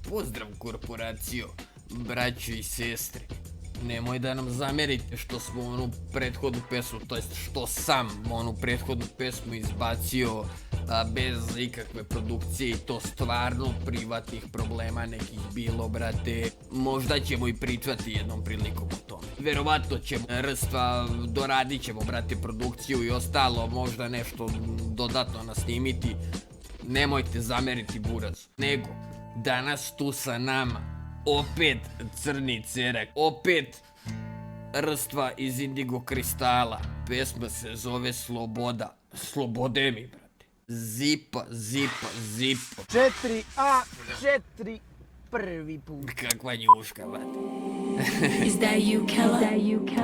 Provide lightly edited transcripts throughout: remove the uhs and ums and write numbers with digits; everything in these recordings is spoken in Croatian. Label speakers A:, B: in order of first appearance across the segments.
A: Pozdrav korporacijo, braćo i sestre. Nemoj da nam zamerite što smo onu prethodnu pesmu, to jest što sam onu prethodnu pesmu izbacio bez ikakve produkcije i to stvarno privatnih problema nekih bilo, brate. Možda ćemo i pričati jednom prilikom o tome. Verovatno ćemo doradit ćemo, brate, produkciju i ostalo, možda nešto dodatno nasnimiti. Nemojte zameriti buraz. Nego, danas tu sa nama opet Crni Cerak, opet Rstva iz Indigo Kristala. Pesma se zove Sloboda. Slobode mi, brate. Zipa.
B: 4A, 4 prvi put.
A: Kakva njuška, brate.
C: Is that you, Kella?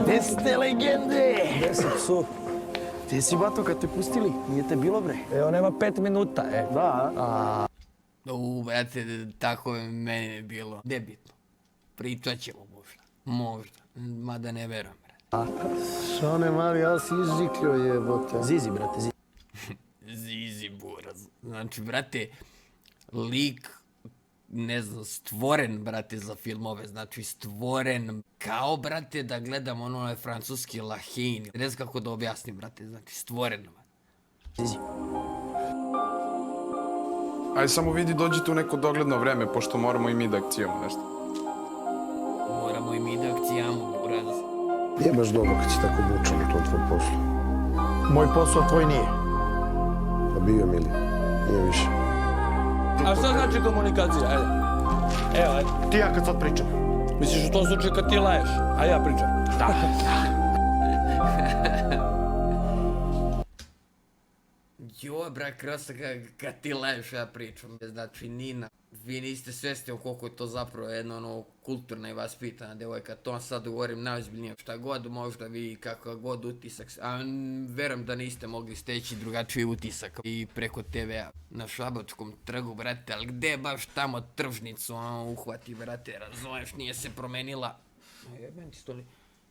B: Gde ste legende? Gde si psu? Gde si, bato, kad te pustili? Nije te bilo, bre?
D: Evo, nema 5 minuta,
B: Da.
A: Brate, tako je meni bilo. Nebitno. Pričat ćemo možda. Mada ne verujem, brate.
B: Šone mali, ja si izžiklio jebote. Zizi, brate, zizi.
A: Zizi buraz. Znači, brate, lik, ne znam, stvoren, brate, za filmove. Znači, stvoren kao, brate, da gledam onaj francuski La Haine. Ne znam kako da objasnim, brate, znači, stvoren.
B: Zizi.
E: Aj samo vidi, dođite u neko dogledno vreme, pošto moramo i mi da akcijamo nešto.
A: Moramo i mi da akcijamo, buraz.
B: Nije baš dobro kad si tako bučan u tom tvoj poslu. Moj posao, tvoj nije. Pa bio, mili. Nije više.
D: A šta znači komunikacija? Ajde. Evo, ajde.
B: Ti ja kad sad pričam.
D: Misliš u tom slučaju kad ti laješ, a ja pričam?
B: Da.
A: Joj, brak, krosa, kad ti laješ, ja pričam. Znači, Nina, vi niste svjesni o koliko je to zapravo jedna kulturna i vaspitana devojka. To sad govorim najozbiljnije. Šta god, možda vi kakav god utisak. A verujem da niste mogli steći drugačiji utisak i preko TV-a. Na Šabačkom trgu, brate, ali gde baš tamo tržnicu uhvati, brate, razumeš, nije se promenila.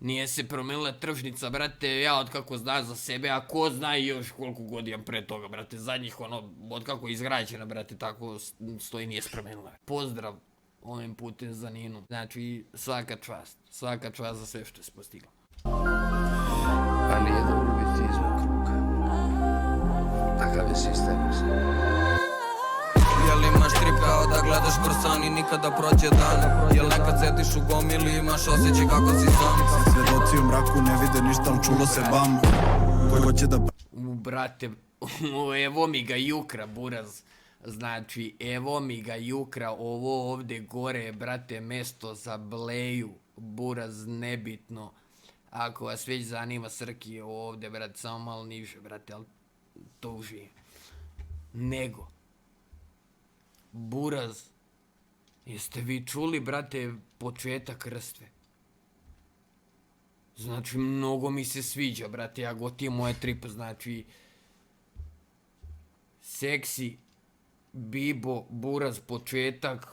A: Nije se promenila tržnica, brate, ja otkako znam za sebe, a ko zna još koliko godina pre toga, brate, zadnjih otkako je izgrađena, brate, tako stoji, nije se promenila. Pozdrav ovim putem za Ninu, znači svaka čast za sve što je postigla.
F: Pa nije dobro biti izvan kruga. Takav je sistem.
G: Jel imaš trip kao da gledaš prsan i nikada prođe dan? Jel nekad sediš u gomili, imaš osjećaj kako si sam?
H: Svedoci u mraku ne vide ništa, ali čulo se bam. Koji hoće da...
A: Brate, evo mi ga Jukra, buraz. Znači, evo mi ga Jukra, ovo ovde gore je, brate, mesto za Bleju. Buraz, nebitno. Ako vas već zanima, Srki je ovde, brate, samo malo niže, brate, ali to užijem. Nego, buraz, jeste vi čuli, brate, početak Rstve? Znači, mnogo mi se sviđa, brate, ja gotiv moje trip, znači, seksi, bibo, buraz, početak,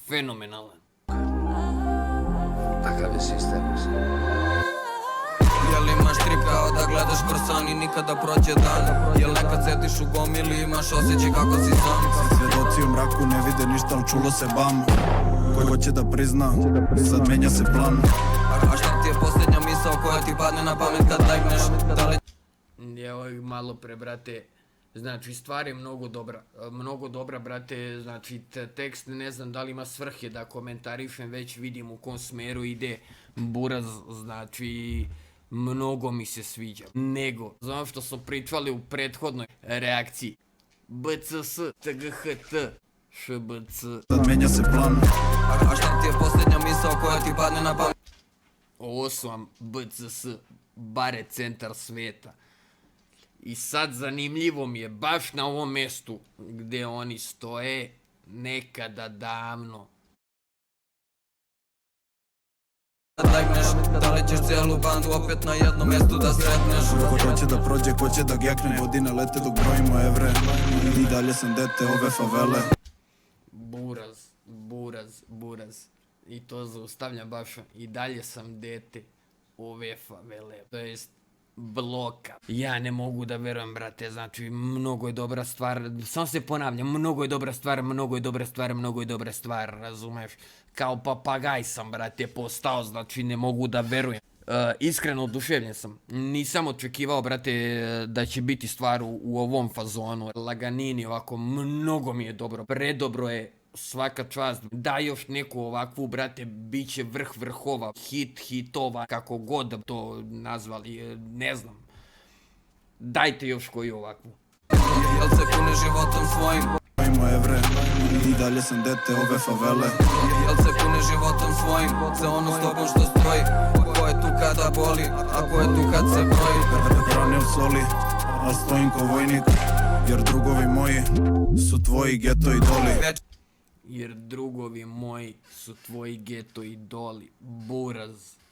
A: fenomenalan.
F: Takav je sistem.
G: Jel imaš trip kao da gledaš prsan i nikada prođe dan? Jel nekad sediš u gomili, imaš osjećaj kako si sam?
H: Svedoci u mraku ne vide ništa, ali čulo se bam. Koji hoće da prizna, sad menja se plan.
G: A šta ti je posljednja misao koja ti padne na pamet kad legneš? Da li...
A: Evo malo pre, brate, znači stvar je mnogo dobra, brate, znači tekst ne znam da li ima svrhe da komentarišem, već vidim u kom smeru ide buraz, znači mnogo mi se sviđa. Nego, za ono što smo pričali u prethodnoj reakciji, BCS, TGHT, ŠBC.
H: Sad menja se plan.
G: A šta ti je posljednja misao koja ti padne na pamet?
A: Ovo su vam BCS, bare centar sveta. I sad zanimljivo mi je, baš na ovom mjestu gdje oni stoje, nekada davno.
G: Da li ćeš cijelu bandu opet na jednom mjestu da sretneš?
H: Ko hoće da prođe, ko će da gekne, godine lete dok brojimo evre. I dalje sam dete ove favele.
A: Buraz. I to zaustavljam baš, i dalje sam dete ove favele. To jest, bloka. Ja ne mogu da verujem, brate, znači mnogo je dobra stvar, samo se ponavljam, mnogo je dobra stvar, mnogo je dobra stvar, mnogo je dobra stvar, razumeš? Kao papagaj sam, brate, postao, znači ne mogu da verujem. Iskreno oduševljen sam. Nisam očekivao, brate, da će biti stvar u ovom fazonu. Laganini, ovako, mnogo mi je dobro. Predobro je, svaka čast. Da još neku ovakvu, brate, bit će vrh vrhova, hitova, kako god to nazvali, ne znam. Dajte još koju ovakvu.
G: Jel se pune životom svojim?
H: Imamo evre, i dalje sam dete ove favele.
G: Jel se pune životom svojim? Za ono s tobom što stoji. Ko je tu kada boli, a ko je tu kad se broji?
H: Brane u soli, a stojim ko vojnik, jer drugovi moji su tvoji geto idoli.
A: Jer drugovi moji su tvoji geto idoli.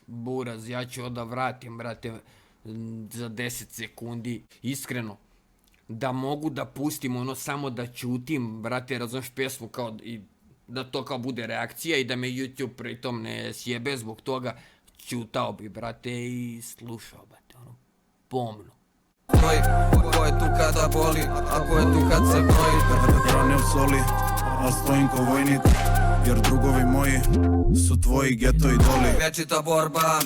A: Buraz, ja ću onda vratim, brate, za 10 sekundi. Iskreno, da mogu da pustim ono samo da ćutim, brate, razumiješ pesmu kao i da to kao bude reakcija i da me YouTube pritom ne sjebe zbog toga, ćutao bi, brate, i slušao, brate, ono, pomno.
G: Ko je tu kada boli, a ko je tu kad se broji?
H: Brane u soli, a stojim ko vojnik, jer drugovi moji su tvoji geto idoli.
G: Vječita borba,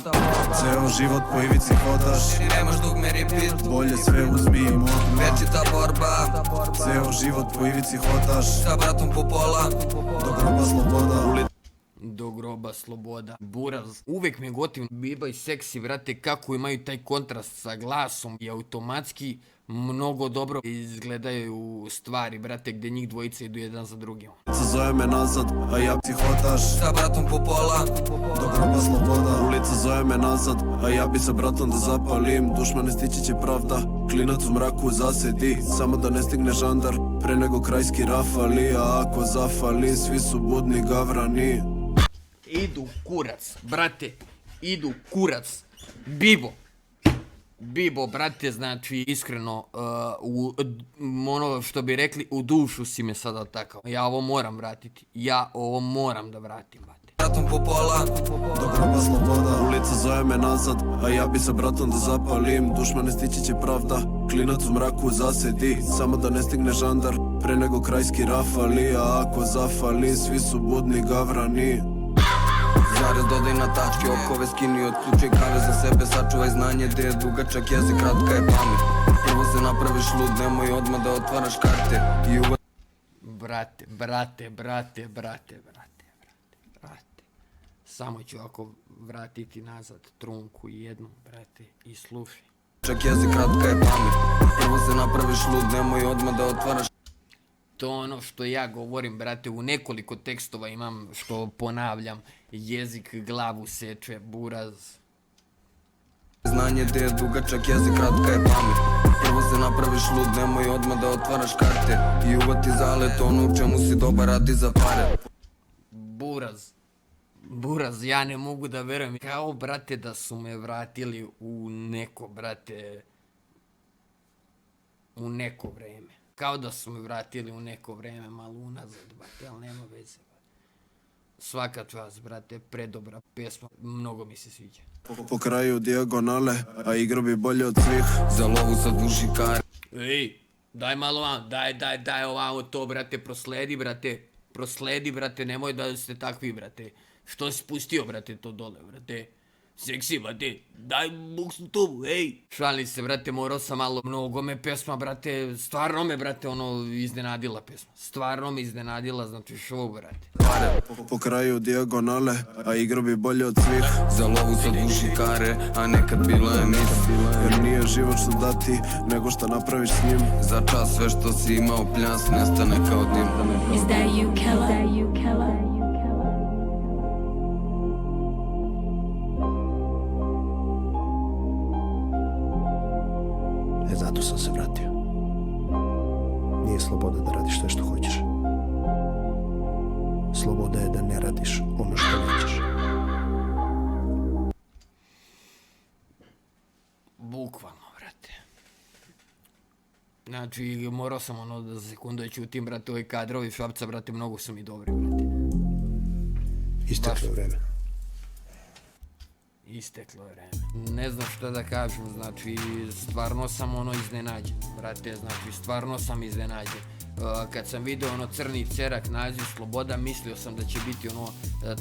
H: Ceo život po ivici hodaš,
G: nemaš dugme repeat.
H: bolje sve uzmi i odmah.
G: Vječita borba,
H: Ceo život po ivici hodaš,
G: sa bratom po pola.
H: do groba sloboda.
A: Do groba sloboda. Buraz. Uvijek mi je gotiv Biba i Seksi, brate, kako imaju taj kontrast sa glasom i automatski mnogo dobro izgledaju stvari, brate, gdje njih dvojice idu jedan za drugim.
H: Zove me nazad, a ja ti hodaš,
G: Sa bratom po pola.
H: do groba sloboda. Ulica zove me nazad, a ja bi sa bratom da zapalim. Dušmane stići će pravda, klinac u mraku zasedi. Samo da ne stigne žandar, pre nego krajski rafali. A ako zafali, svi su budni gavrani.
A: Idu kurac, brate, idu kurac. Bibo, brate, znači, iskreno, ono što bi rekli, u dušu si me sada takao. Ja ovo moram vratiti, ja ovo moram da vratim, brate.
G: Bratom po pola.
H: Do groba sloboda. Ulica zove me nazad, a ja bi sa bratom da zapalim. Dušmane stići će pravda, klinac u mraku zasedi. Samo da ne stigne žandar, pre nego krajski rafali. A ako zafali, svi su budni gavrani.
G: Zarez dodaj na tačke, okove skini, otključaj kave za sebe, sačuvaj znanje, gdje je dugačak jezik, kratka je pamet. Prvo se napraviš lud, nemoj odmah da otvaraš karte i uvek...
A: Brate. Samo ću ako vratiti nazad trunku jednu, brate, i slušaj.
G: Čak jezik, kratka je pamet. Prvo se napraviš lud, nemoj odmah da otvaraš...
A: To ono što ja govorim, brate, u nekoliko tekstova imam što ponavljam. Jezik glavu seče, buraz.
G: Znanje gdje je dugačak jezik, kratka je pamet. Prvo se napraviš lud, nemoj odmah da otvaraš karte i uvati zalet, ono u čemu si dobar, radi za pare.
A: Buraz, ja ne mogu da verujem. Kao, brate, da su me vratili u neko, brate, u neko vreme. Kao da su me vratili u neko vreme malo unazad, brate, ali nema veze. Svaka čast, brate, predobra pesma, mnogo mi se sviđa.
H: Po kraju dijagonale, a igra bi bolje od svih.
G: Za lovu sad dušikar.
A: Ej, daj malo vam, daj ovamo to, brate, prosledi, brate, nemoj da ste takvi, brate. Što si pustio, brate, to dole, brate? Seksi, brate, daj buksu tu, ej. Šalim se, brate, morao sam malo, mnogo me pesma, brate, stvarno me, brate, ono, iznenadila pesma. Stvarno me iznenadila, znači show, brate.
H: Po kraju dijagonale, a igra bi bolje od svih.
G: Za lovu sad dušikare, a nekad bila je mis.
H: Jer nije život što dati, nego što napraviš s njim.
G: Za čas sve što si imao pljas, nestane kao dim.
C: Is that you, Kella?
B: Zato sam se vratio. Nije sloboda da radiš sve što hoćeš. Sloboda je da ne radiš ono što nećeš.
A: Bukvalno, brate. Znači, morao sam ono da za sekundu da ćutim, brate, ovi kadrovi Šapca, brate, mnogo su mi dobri, brate.
B: Isteklo je vreme.
A: isteklo je vreme. Ne znam šta da kažem, znači stvarno sam iznenađen, brate, znači stvarno sam iznenađen. Kad sam video crni cerak naziv Sloboda, mislio sam da će biti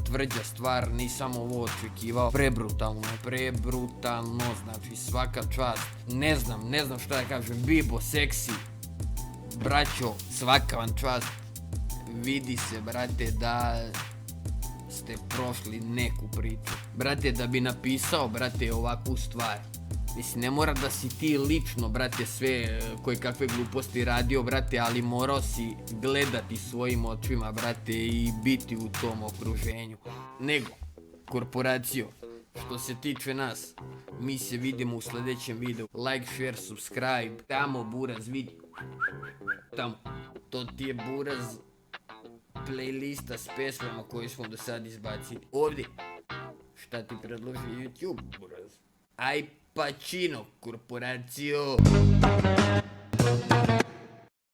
A: tvrđa stvar, nisam ovo očekivao. Prebrutalno, znači svaka čast. Ne znam šta da kažem, Bibo, seksi, braćo, svaka vam čast. Vidi se, brate, da ste prošli neku priču. Brate, da bi napisao, brate, ovakvu stvar. Mislim, ne mora da si ti lično, brate, sve koje kakve gluposti radio, brate, ali morao si gledati svojim očima, brate, i biti u tom okruženju. Nego, korporacijo, što se tiče nas, mi se vidimo u sljedećem videu. Like, share, subscribe, tamo buraz vidi. Tamo, to ti je buraz playlista s pesmama koje smo do sad izbacili. Ovdje, šta ti predloži YouTube, buraz? Aj Pacino, korporacijo.